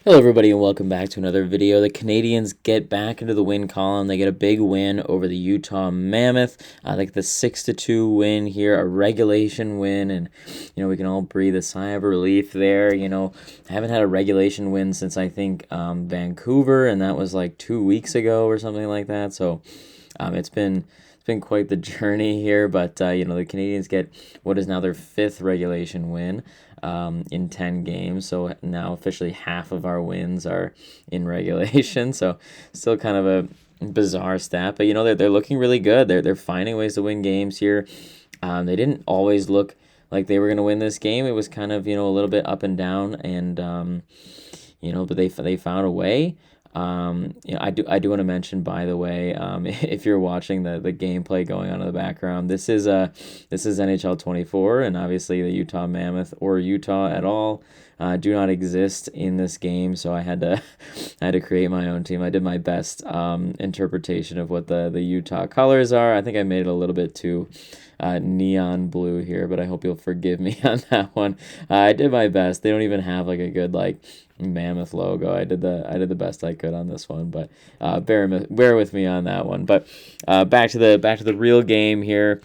Hello everybody and welcome back to another video. The Canadians get back into the win column. They get a big win over the Utah Mammoth. Like the 6-2 win here, a regulation win, and we can all breathe a sigh of relief there. I haven't had a regulation win since I think Vancouver, and that was like 2 weeks ago or something like that. So it's been quite the journey here, but the Canadians get what is now their fifth regulation win in 10 games. So now officially half of our wins are in regulation. So still kind of a bizarre stat, but they're looking really good. They're finding ways to win games here. They didn't always look like they were going to win this game. It was kind of a little bit up and down, and but they found a way. I do want to mention, by the way, if you're watching the gameplay going on in the background, this is NHL 24, and obviously the Utah Mammoth or Utah at all do not exist in this game. So I had to I had to create my own team. I did my best interpretation of what the Utah colors are. I think I made it a little bit too neon blue here, but I hope you'll forgive me on that one. I did my best. They don't even have like a good mammoth logo. I did the best I could on this one, but bear with me on that one. But back to the real game here.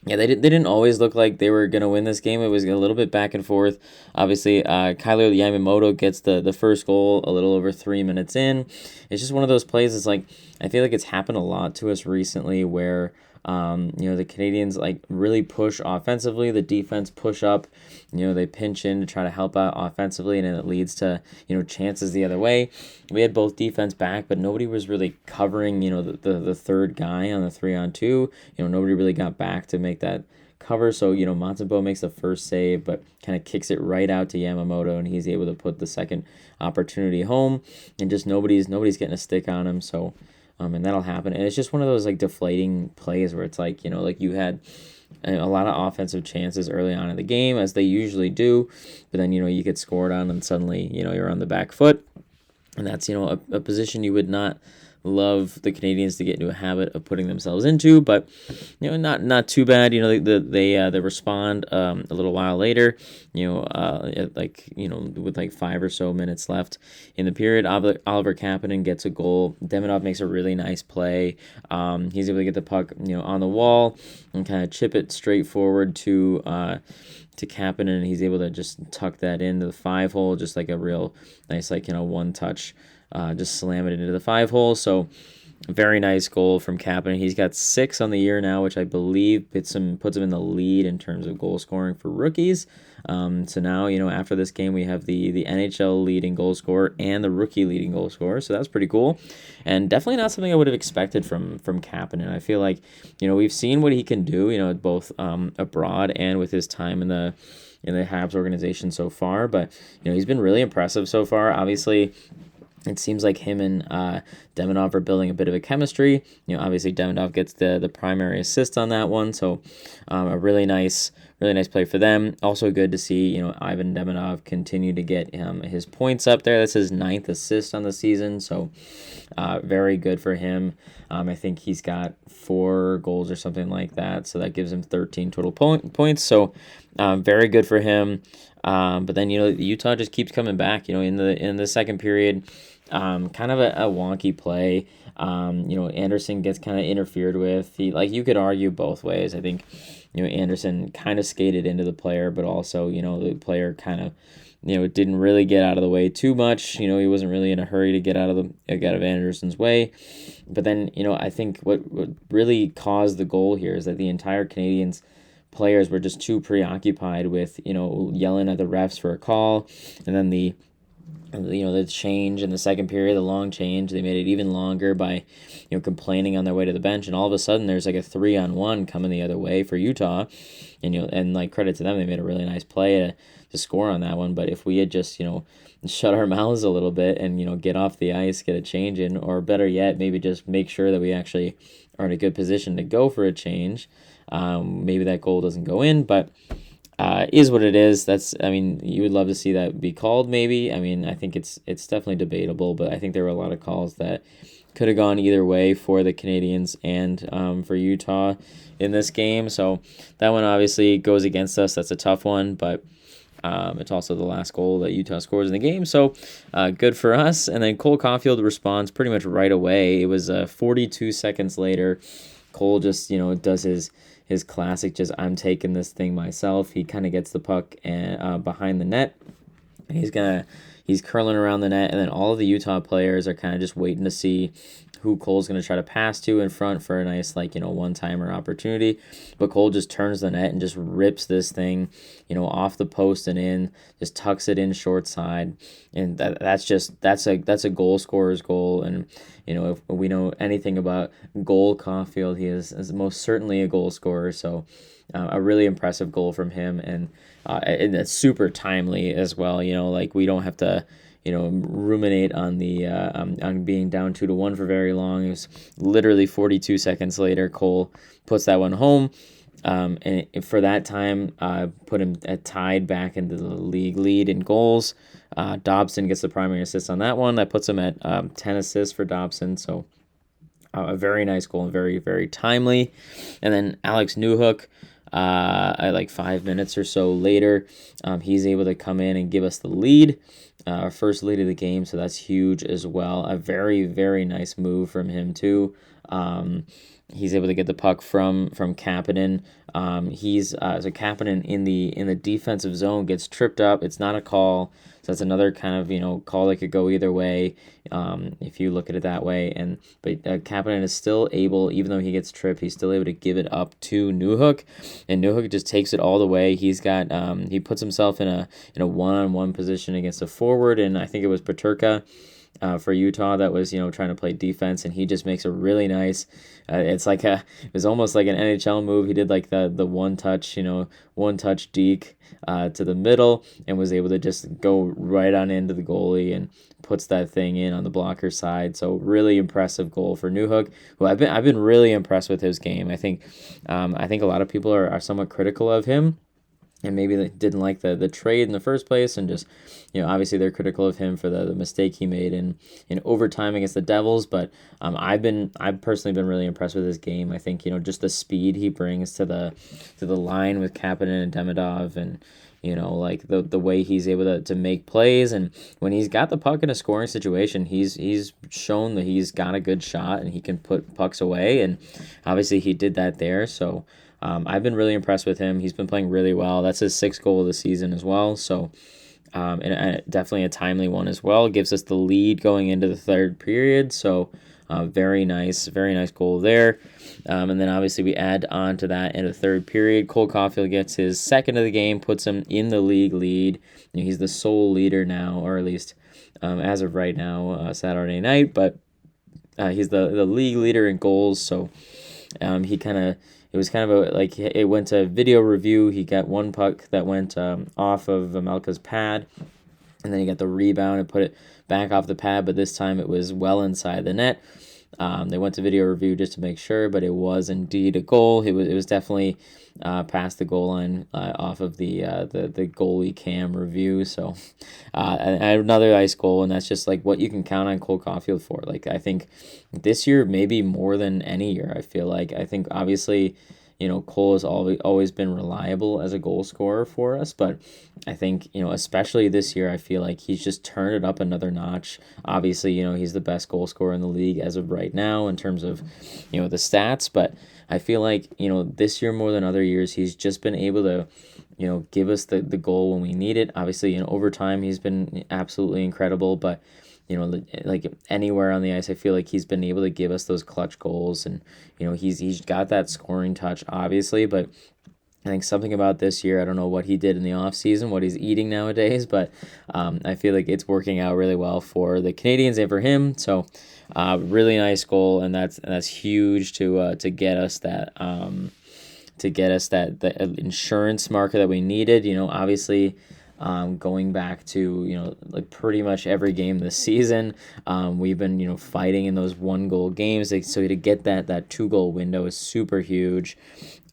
Yeah, they didn't always look like they were gonna win this game. It was a little bit back and forth. Obviously, Kyler Yamamoto gets the first goal a little over 3 minutes in. It's just one of those plays. It's like I feel like it's happened a lot to us recently where the Canadians really push offensively. The defense push up. They pinch in to try to help out offensively, and then it leads to chances the other way. We had both defense back, but nobody was really covering the third guy on the 3-on-2. Nobody really got back to make that cover. So Matsubo makes the first save, but kind of kicks it right out to Yamamoto, and he's able to put the second opportunity home, and just nobody's getting a stick on him. So. And that'll happen. And it's just one of those deflating plays where it's you had a lot of offensive chances early on in the game, as they usually do, but then you get scored on, and suddenly you're on the back foot, and that's a position you would not love the Canadians to get into a habit of putting themselves into, but not too bad. They respond a little while later. With 5 or so minutes left in the period, Oliver Kapanen gets a goal. Demidov makes a really nice play. He's able to get the puck on the wall and kind of chip it straight forward to Kapanen, and he's able to just tuck that into the 5-hole, just like a real nice one touch. Just slam it into the 5-hole. So very nice goal from Kapanen. He's got 6 on the year now, which I believe puts him in the lead in terms of goal scoring for rookies. So now, after this game, we have the NHL leading goal scorer and the rookie leading goal scorer. So that's pretty cool, and definitely not something I would have expected from Kapanen. I feel like we've seen what he can do, both abroad and with his time in the Habs organization so far. But he's been really impressive so far. Obviously, it seems like him and Demidov are building a bit of a chemistry. Obviously Demidov gets the primary assist on that one, so a really nice play for them. Also good to see Ivan Demidov continue to get his points up there. That's his 9th assist on the season, so very good for him. I think he's got 4 goals or something like that, so that gives him 13 total points. So very good for him. But then Utah just keeps coming back. In the second period, kind of a wonky play. Anderson gets kind of interfered with. You could argue both ways. I think Anderson kind of skated into the player, but also the player kind of didn't really get out of the way too much. He wasn't really in a hurry to get out of Anderson's way. But then I think what really caused the goal here is that the entire Canadians players were just too preoccupied with yelling at the refs for a call, and then the change in the second period, the long change, they made it even longer by complaining on their way to the bench, and all of a sudden there's a 3-on-1 coming the other way for Utah, and credit to them, they made a really nice play to score on that one. But if we had just shut our mouths a little bit and get off the ice, get a change in, or better yet, maybe just make sure that we actually are in a good position to go for a change, maybe that goal doesn't go in, but is what it is. You would love to see that be called, maybe. I think it's definitely debatable, but I think there were a lot of calls that could have gone either way for the Canadians and for Utah in this game. So that one obviously goes against us. That's a tough one, but It's also the last goal that Utah scores in the game, so good for us. And then Cole Caulfield responds pretty much right away. It was 42 seconds later. Cole just, does his classic, just I'm taking this thing myself. He kind of gets the puck and behind the net, and he's curling around the net, and then all of the Utah players are kind of just waiting to see who Cole's going to try to pass to in front for a nice, one-timer opportunity. But Cole just turns the net and just rips this thing, off the post and in, just tucks it in short side. And that's a goal scorer's goal. And, if we know anything about Caulfield, he is most certainly a goal scorer. So a really impressive goal from him. And it's super timely as well. We don't have to ruminate on the on being down 2-1 for very long. It was literally 42 seconds later. Cole puts that one home, and for that time, put him tied back into the league lead in goals. Dobson gets the primary assist on that one. That puts him at 10 assists for Dobson. So a very nice goal and very, very timely. And then Alex Newhook, at 5 minutes or so later, he's able to come in and give us the lead, our first lead of the game, so that's huge as well. A very, very nice move from him too. He's able to get the puck from Kapanen. So Kapanen in the defensive zone gets tripped up. It's not a call, so that's another kind of call that could go either way, if you look at it that way. But Kapanen is still able, even though he gets tripped, he's still able to give it up to Newhook, and Newhook just takes it all the way. He's got he puts himself in a one-on-one position against a forward, and I think it was Peterka for Utah that was trying to play defense, and he just makes a really nice. It was almost like an NHL move. He did the one touch deke to the middle, and was able to just go right on into the goalie and puts that thing in on the blocker side. So really impressive goal for Newhook, who I've been really impressed with his game. I think a lot of people are somewhat critical of him, and maybe they didn't like the trade in the first place, and just, obviously they're critical of him for the mistake he made in overtime against the Devils. But I've personally been really impressed with his game. I think just the speed he brings to the line with Kapanen and Demidov, and the way he's able to make plays, and when he's got the puck in a scoring situation, he's shown that he's got a good shot and he can put pucks away, and obviously he did that there. So I've been really impressed with him. He's been playing really well. That's his 6th goal of the season as well. So, and definitely a timely one as well. Gives us the lead going into the 3rd period. So, very nice goal there. And then obviously we add on to that in the 3rd period. Cole Caulfield gets his 2nd of the game, puts him in the league lead. He's the sole leader now, or at least as of right now, Saturday night. But he's the league leader in goals. So it was kind of it went to video review. He got one puck that went off of Vemelka's pad, and then he got the rebound and put it back off the pad, but this time it was well inside the net. They went to video review just to make sure, but it was indeed a goal. It was definitely past the goal line off of the goalie cam review. So another nice goal, and that's just what you can count on Cole Caulfield for. I think this year maybe more than any year. I think obviously Cole has always been reliable as a goal scorer for us, but I think, especially this year, I feel like he's just turned it up another notch. Obviously, he's the best goal scorer in the league as of right now in terms of, the stats, but I feel like, this year more than other years, he's just been able to, give us the goal when we need it. Obviously, in overtime, he's been absolutely incredible, but anywhere on the ice, I feel like he's been able to give us those clutch goals, and he's got that scoring touch, obviously. But I think something about this year, I don't know what he did in the off season, what he's eating nowadays, but I feel like it's working out really well for the Canadians and for him. So really nice goal, and that's huge to get us that the insurance marker that we needed. Obviously. Going back to pretty much every game this season, we've been fighting in those 1-goal games. So to get that 2-goal window is super huge.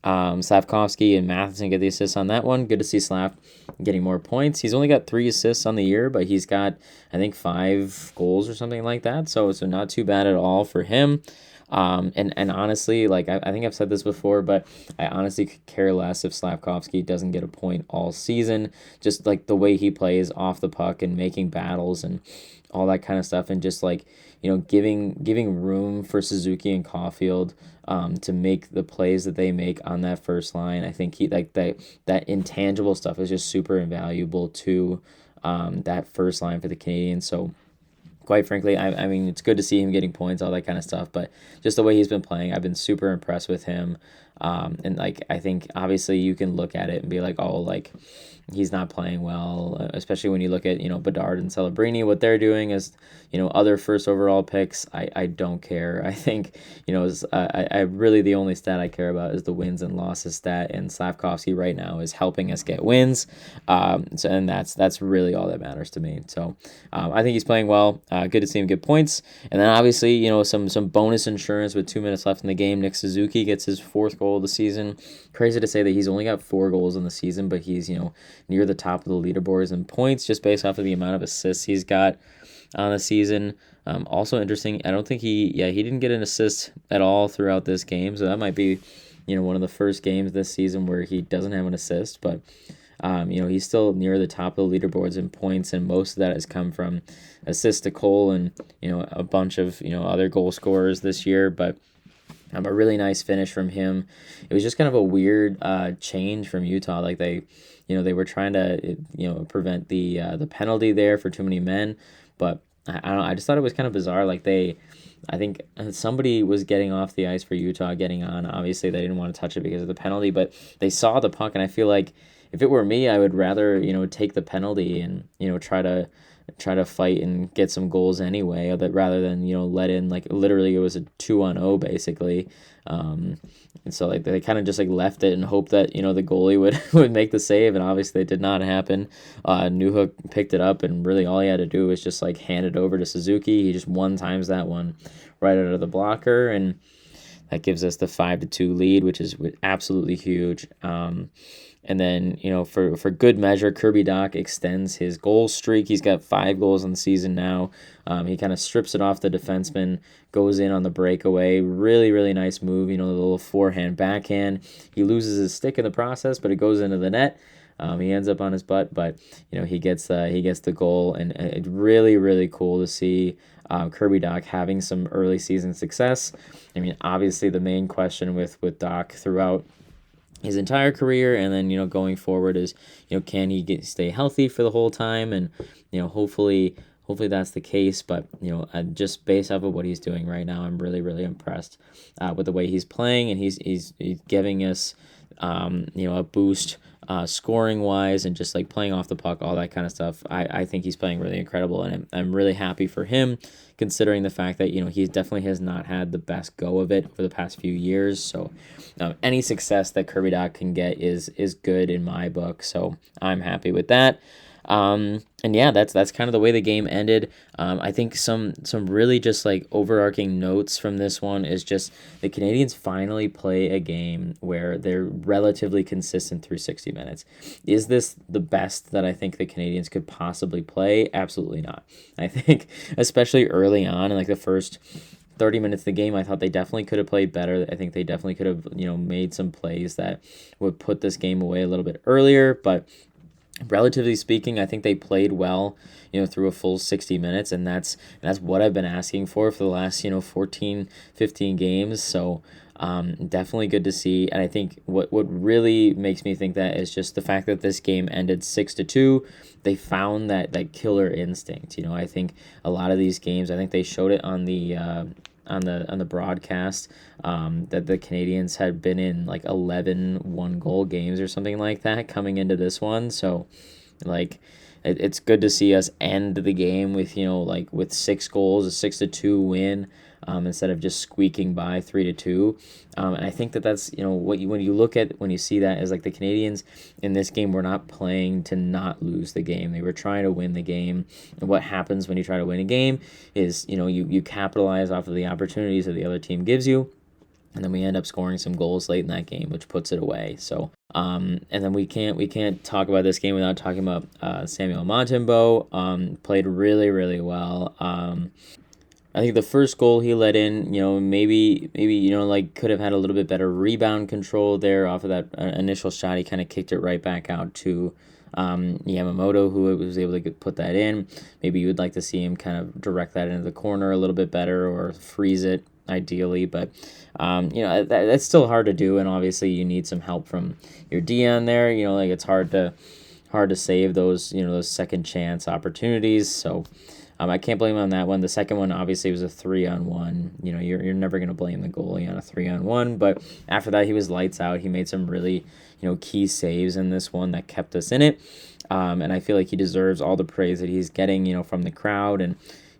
Slavkovsky and Matheson get the assists on that one. Good to see Slav getting more points. He's only got 3 assists on the year, but he's got I think 5 goals or something like that. So not too bad at all for him. And honestly, like I think I've said this before, but I honestly could care less if Slavkovsky doesn't get a point all season. Just like the way he plays off the puck and making battles and all that kind of stuff, and just like giving room for Suzuki and Caulfield to make the plays that they make on that first line. I think he like that intangible stuff is just super invaluable to that first line for the Canadiens. So quite frankly, I mean, it's good to see him getting points, all that kind of stuff, but just the way he's been playing, I've been super impressed with him. And like, I think obviously you can look at it and be like, oh, like he's not playing well, especially when you look at, Bedard and Celebrini, what they're doing as, other first overall picks. I don't care. I think, I really, the only stat I care about is the wins and losses stat, and Slavkovsky right now is helping us get wins. And that's really all that matters to me. So I think he's playing well. Good to see him get points. And then obviously, some bonus insurance with 2 minutes left in the game. Nick Suzuki gets his 4th goal of the season. Crazy to say that he's only got 4 goals in the season, but he's, near the top of the leaderboards in points just based off of the amount of assists he's got on the season. Also interesting, I don't think he didn't get an assist at all throughout this game, so that might be, one of the first games this season where he doesn't have an assist, but he's still near the top of the leaderboards in points, and most of that has come from assists to Cole and, a bunch of, other goal scorers this year, but a really nice finish from him. It was just kind of a weird change from Utah. Like they were trying to, prevent the penalty there for too many men, but I don't know. I just thought it was kind of bizarre. Like I think somebody was getting off the ice for Utah, getting on. Obviously, they didn't want to touch it because of the penalty, but they saw the puck, and I feel like if it were me, I would rather take the penalty and try to fight and get some goals anyway, but rather than let in, like, literally it was a 2-on-0 basically. And so like they kind of just like left it and hoped that the goalie would make the save, and obviously it did not happen. Newhook picked it up, and really all he had to do was just like hand it over to Suzuki. He just one times that one right out of the blocker, and that gives us the 5-2 lead, which is absolutely huge. And then, for good measure, Kirby Dach extends his goal streak. He's got 5 goals on the season now. He kind of strips it off the defenseman, goes in on the breakaway. Really, really nice move, the little forehand, backhand. He loses his stick in the process, but it goes into the net. He ends up on his butt, but, he gets the goal, and it's really, really cool to see Kirby Dach having some early season success. I mean, obviously the main question with Dach throughout his entire career, and then going forward is can he stay healthy for the whole time, and hopefully that's the case. But just based off of what he's doing right now, I'm really, really impressed with the way he's playing, and he's giving us a boost scoring wise, and just like playing off the puck, all that kind of stuff. I think he's playing really incredible, and I'm really happy for him, considering the fact that he definitely has not had the best go of it over the past few years. So any success that Kirby Dach can get is good in my book, so I'm happy with that. And yeah, that's kind of the way the game ended. I think some really just like overarching notes from this one is just the Canadiens finally play a game where they're relatively consistent through 60 minutes. Is this the best that I think the Canadiens could possibly play? Absolutely not. I think especially early on in like the first 30 minutes of the game, I thought they definitely could have played better. I think they definitely could have, made some plays that would put this game away a little bit earlier, but relatively speaking, I think they played well, through a full 60 minutes, and that's what I've been asking for the last, 14, 15 games. So definitely good to see. And I think what really makes me think that is just the fact that this game ended 6-2. They found that killer instinct. I think a lot of these games, I think they showed it on the broadcast, that the Canadiens had been in like 11 1-goal games or something like that coming into this one. So like it's good to see us end the game with with 6 goals, a 6-2 win, instead of just squeaking by 3-2. And I think that's when you see that as like the Canadiens in this game were not playing to not lose the game. They were trying to win the game. And what happens when you try to win a game is you capitalize off of the opportunities that the other team gives you. And then we end up scoring some goals late in that game, which puts it away. So, and then we can't talk about this game without talking about Samuel Montembeault. Played really, really well. I think the first goal he let in, maybe like could have had a little bit better rebound control there off of that initial shot. He kind of kicked it right back out to Yamamoto, who was able to put that in. Maybe you would like to see him kind of direct that into the corner a little bit better, or freeze it ideally. But that's still hard to do, and obviously you need some help from your D on there. Like it's hard to save those those second chance opportunities. So. I can't blame him on that one. The second one obviously was a 3-on-1. You're never gonna blame the goalie on a 3-on-1. But after that, he was lights out. He made some really key saves in this one that kept us in it. And I feel like he deserves all the praise that he's getting from the crowd. And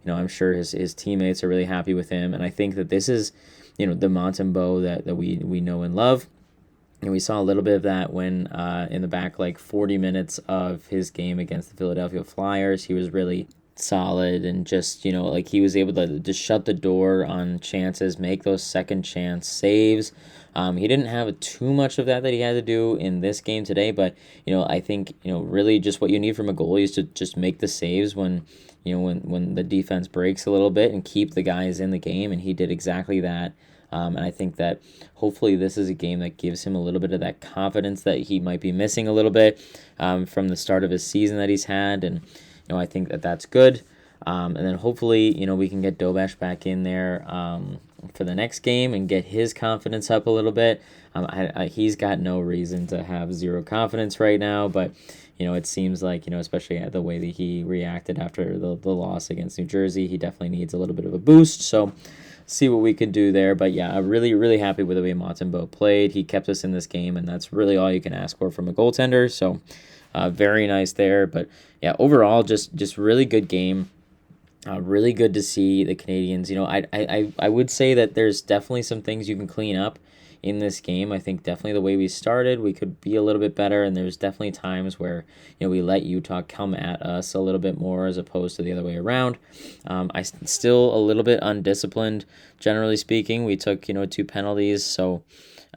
I'm sure his teammates are really happy with him. And I think that this is the Montembeault that we know and love. And we saw a little bit of that when in the back 40 minutes of his game against the Philadelphia Flyers, he was really solid and just he was able to just shut the door on chances, make those second chance saves. He didn't have too much of that he had to do in this game today, but I think really just what you need from a goalie is to just make the saves when when the defense breaks a little bit and keep the guys in the game, and he did exactly that. And I think that hopefully this is a game that gives him a little bit of that confidence that he might be missing a little bit from the start of his season that he's had. And I think that that's good. And then hopefully, we can get Dobash back in there for the next game and get his confidence up a little bit. He's got no reason to have zero confidence right now, but, it seems like, especially the way that he reacted after the loss against New Jersey, he definitely needs a little bit of a boost. So see what we can do there. But yeah, I'm really, really happy with the way Montembeault played. He kept us in this game, and that's really all you can ask for from a goaltender. So very nice there. But yeah, overall, just really good game. Really good to see the Canadians. I would say that there's definitely some things you can clean up in this game. I think definitely the way we started, we could be a little bit better, and there's definitely times where we let Utah come at us a little bit more as opposed to the other way around. I still a little bit undisciplined, generally speaking. We took 2 penalties, so.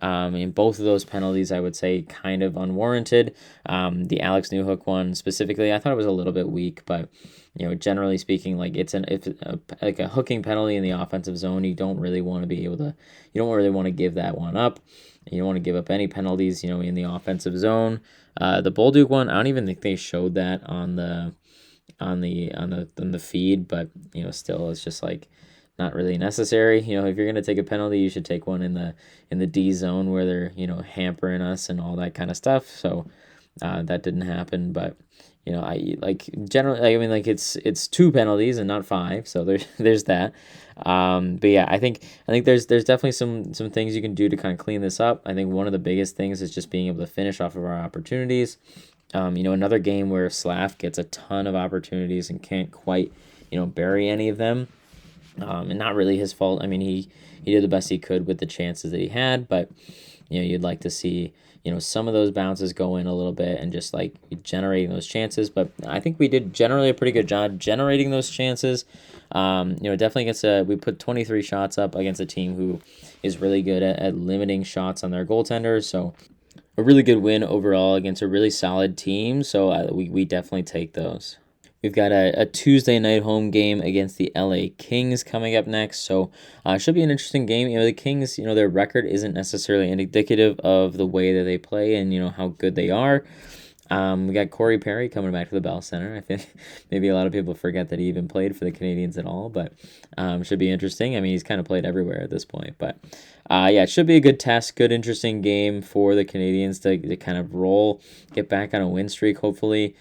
In both of those penalties, I would say kind of unwarranted. The Alex Newhook one specifically, I thought it was a little bit weak, but generally speaking, it's like a hooking penalty in the offensive zone. You don't really want to give that one up. You don't want to give up any penalties, in the offensive zone. The Bolduc one, I don't even think they showed that on the feed, but still, it's just not really necessary. If you're gonna take a penalty, you should take one in the D zone where they're hampering us and all that kind of stuff. So that didn't happen, but I generally, I mean, it's 2 penalties and not 5, so there's that. But yeah, I think there's definitely some things you can do to kind of clean this up. I think one of the biggest things is just being able to finish off of our opportunities. Another game where Slav gets a ton of opportunities and can't quite bury any of them. And not really his fault. I mean, he did the best he could with the chances that he had, but you'd like to see some of those bounces go in a little bit and just generating those chances. But I think we did generally a pretty good job generating those chances. Definitely against we put 23 shots up against a team who is really good at limiting shots on their goaltenders. So a really good win overall against a really solid team. So we definitely take those. We've got a Tuesday night home game against the LA Kings coming up next, so it should be an interesting game. The Kings, their record isn't necessarily indicative of the way that they play and how good they are. We got Corey Perry coming back to the Bell Center. I think maybe a lot of people forget that he even played for the Canadians at all, but should be interesting. I mean, he's kind of played everywhere at this point, but yeah, it should be a good test, good interesting game for the Canadians to kind of get back on a win streak, hopefully.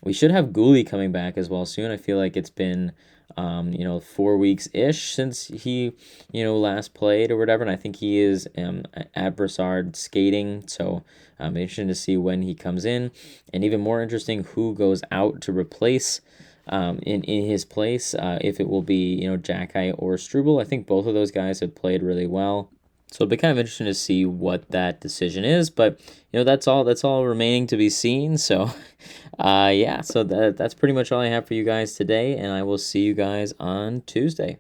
We should have Gooley coming back as well soon. I feel like it's been 4 weeks-ish since he, last played or whatever, and I think he is at Brassard skating, so interesting to see when he comes in, and even more interesting who goes out to replace in his place, if it will be, Jackeye or Struble. I think both of those guys have played really well. So it'll be kind of interesting to see what that decision is, but that's all remaining to be seen. So yeah, so that's pretty much all I have for you guys today, and I will see you guys on Tuesday.